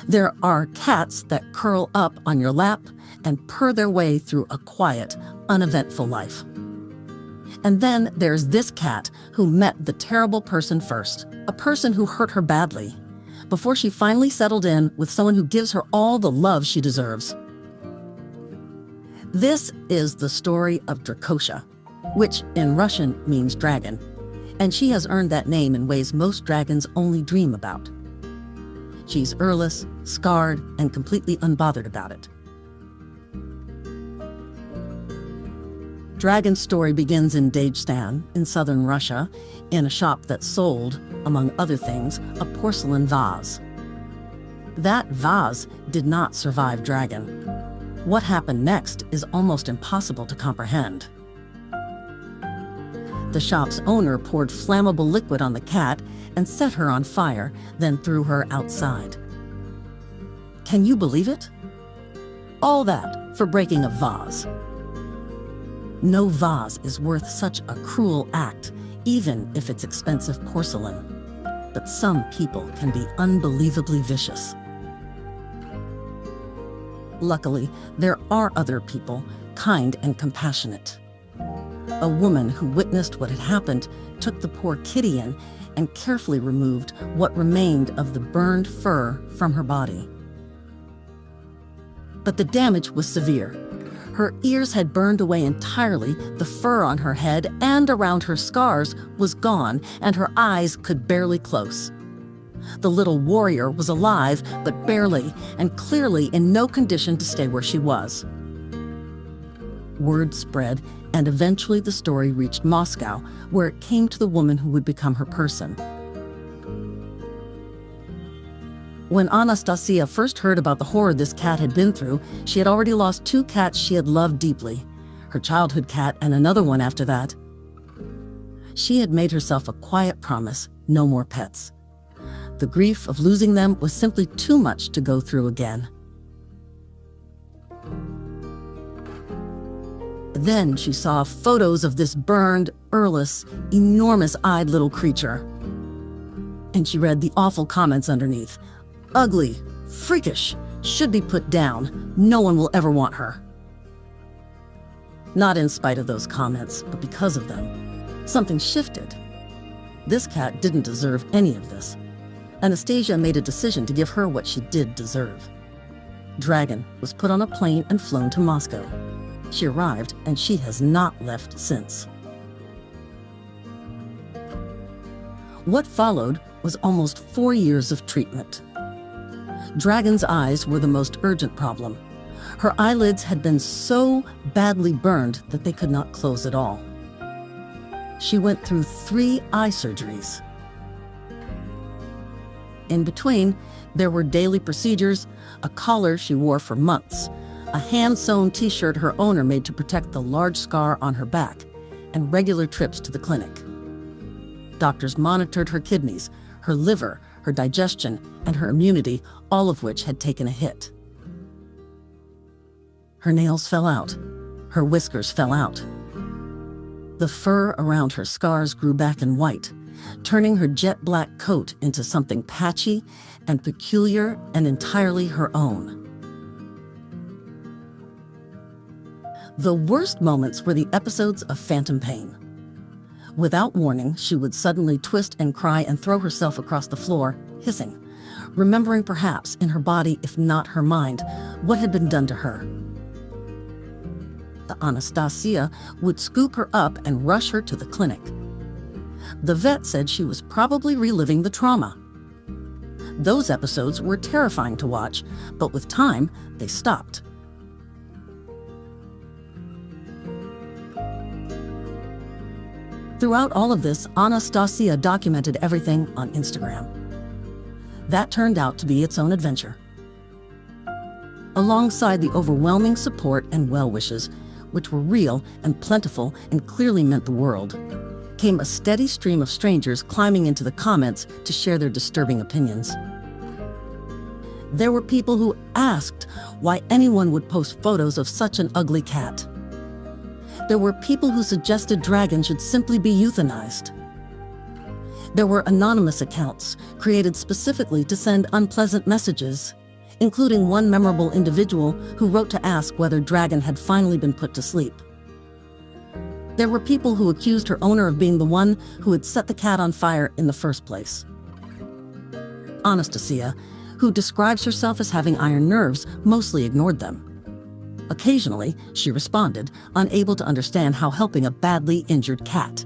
There are cats that curl up on your lap and purr their way through a quiet, uneventful life. And then there's this cat who met the terrible person first, a person who hurt her badly, before she finally settled in with someone who gives her all the love she deserves. This is the story of Dracosia, which in Russian means dragon, and she has earned that name in ways most dragons only dream about. She's earless, scarred, and completely unbothered about it. Dragon's story begins in Dagestan, in southern Russia, in a shop that sold, among other things, a porcelain vase. That vase did not survive Dragon. What happened next is almost impossible to comprehend. The shop's owner poured flammable liquid on the cat and set her on fire, then threw her outside. Can you believe it? All that for breaking a vase. No vase is worth such a cruel act, even if it's expensive porcelain. But some people can be unbelievably vicious. Luckily, there are other people, kind and compassionate. A woman who witnessed what had happened took the poor kitty in and carefully removed what remained of the burned fur from her body. But the damage was severe. Her ears had burned away entirely, the fur on her head and around her scars was gone, and her eyes could barely close. The little warrior was alive, but barely, and clearly in no condition to stay where she was. Word spread, and eventually the story reached Moscow, where it came to the woman who would become her person. When Anastasia first heard about the horror this cat had been through, she had already lost 2 cats she had loved deeply, her childhood cat and another one after that. She had made herself a quiet promise, no more pets. The grief of losing them was simply too much to go through again. Then she saw photos of this burned, earless, enormous-eyed little creature. And she read the awful comments underneath. Ugly, freakish, should be put down. No one will ever want her. Not in spite of those comments, but because of them. Something shifted. This cat didn't deserve any of this. Anastasia made a decision to give her what she did deserve. Dragon was put on a plane and flown to Moscow. She arrived, and she has not left since. What followed was almost 4 years of treatment. Dragon's eyes were the most urgent problem. Her eyelids had been so badly burned that they could not close at all. She went through 3 eye surgeries. In between, there were daily procedures, a collar she wore for months, a hand-sewn t-shirt her owner made to protect the large scar on her back, and regular trips to the clinic. Doctors monitored her kidneys, her liver, her digestion, and her immunity, all of which had taken a hit. Her nails fell out. Her whiskers fell out. The fur around her scars grew back and white, turning her jet black coat into something patchy and peculiar and entirely her own. The worst moments were the episodes of phantom pain. Without warning, she would suddenly twist and cry and throw herself across the floor, hissing, remembering perhaps in her body, if not her mind, what had been done to her. The Anastasia would scoop her up and rush her to the clinic. The vet said she was probably reliving the trauma. Those episodes were terrifying to watch, but with time, they stopped. Throughout all of this, Anastasia documented everything on Instagram. That turned out to be its own adventure. Alongside the overwhelming support and well-wishes, which were real and plentiful and clearly meant the world, came a steady stream of strangers climbing into the comments to share their disturbing opinions. There were people who asked why anyone would post photos of such an ugly cat. There were people who suggested Dragon should simply be euthanized. There were anonymous accounts created specifically to send unpleasant messages. including one memorable individual who wrote to ask whether Dragon had finally been put to sleep. There were people who accused her owner of being the one who had set the cat on fire in the first place. Anastasia, who describes herself as having iron nerves, mostly ignored them. Occasionally, she responded, unable to understand how helping a badly injured cat,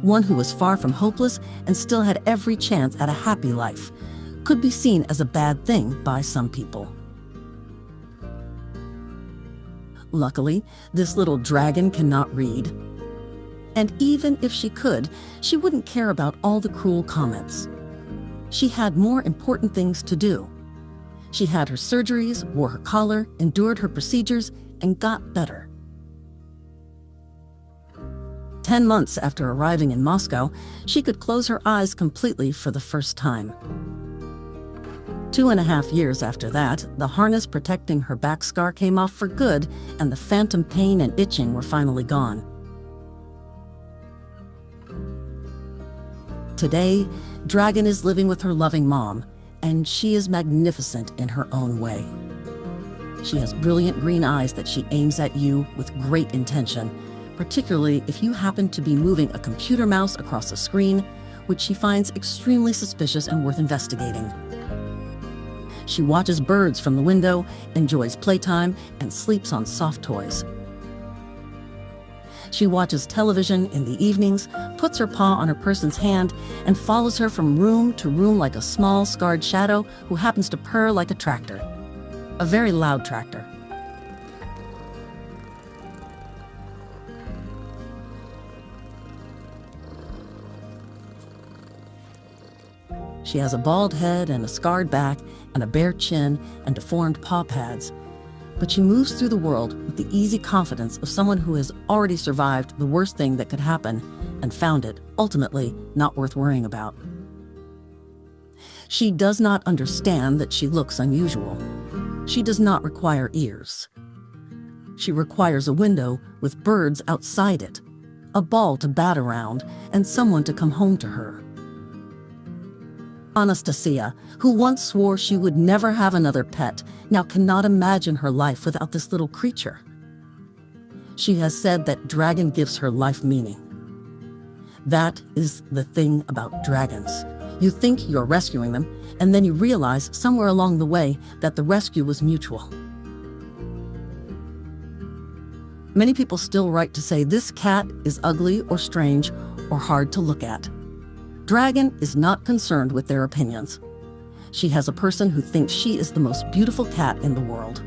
one who was far from hopeless and still had every chance at a happy life, could be seen as a bad thing by some people. Luckily, this little dragon cannot read. And even if she could, she wouldn't care about all the cruel comments. She had more important things to do. She had her surgeries, wore her collar, endured her procedures, and got better. 10 months after arriving in Moscow, she could close her eyes completely for the first time. 2.5 years after that, the harness protecting her back scar came off for good, and the phantom pain and itching were finally gone. Today, Dragon is living with her loving mom, and she is magnificent in her own way. She has brilliant green eyes that she aims at you with great intention, particularly if you happen to be moving a computer mouse across a screen, which she finds extremely suspicious and worth investigating. She watches birds from the window, enjoys playtime, and sleeps on soft toys. She watches television in the evenings, puts her paw on her person's hand, and follows her from room to room like a small, scarred shadow who happens to purr like a tractor. A very loud tractor. She has a bald head and a scarred back and a bare chin and deformed paw pads. But she moves through the world with the easy confidence of someone who has already survived the worst thing that could happen and found it, ultimately, not worth worrying about. She does not understand that she looks unusual. She does not require ears. She requires a window with birds outside it, a ball to bat around, and someone to come home to her. Anastasia, who once swore she would never have another pet, now cannot imagine her life without this little creature. She has said that Dragon gives her life meaning. That is the thing about dragons. You think you're rescuing them, and then you realize somewhere along the way that the rescue was mutual. Many people still write to say this cat is ugly or strange or hard to look at. Dragon is not concerned with their opinions. She has a person who thinks she is the most beautiful cat in the world.